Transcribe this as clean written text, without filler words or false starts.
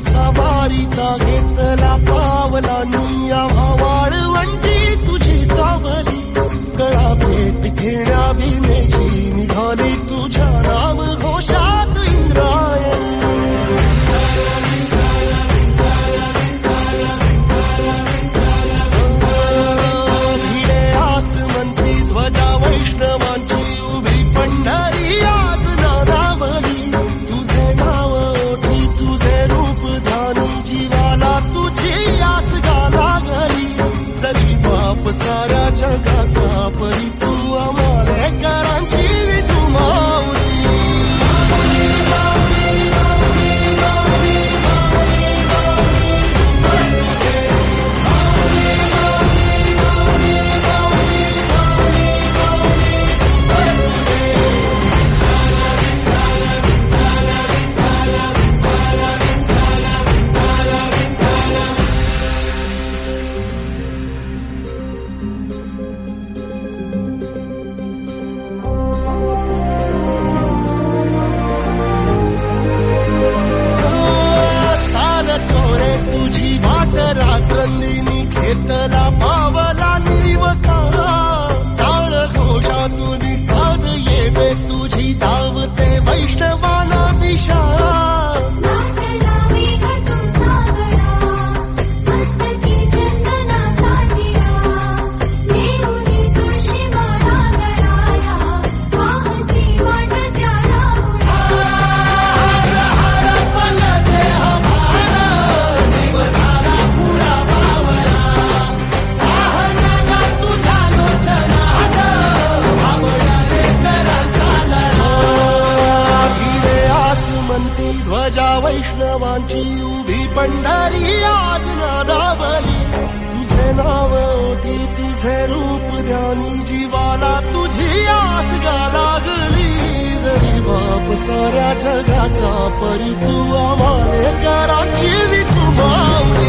सवारीचा घेतला पावला निया वाळवंटी तुझी सावली गळा भेट घेण्या भीमेची निघाली तुझ्या नाम घोषात इंद्रायणी भिडे आसमंती ध्वजा वैष्णवांची उभी पंढरी आज नादावली तुझे नाव ओठी तुझे रूप जीवाला तुझी आस गाला गली जरी बाप साऱ्या जगाचा परी तू आमालेकरांची विठू माऊली तुझी वाट रात्रंदिनी घेतला पावला दिवसा टाळ घोषातून साध येते तुझी धावते वैष्णवाला दिशा ध्वजा वैष्णवांची उभी पंढरी आज नादावली तुझे नाव ओठी तुझे रूप ध्यानी जीवाला तुझी आस गा लागली जरी बाप साऱ्या जगाचा परी तू आमालेकरांची विठू माऊली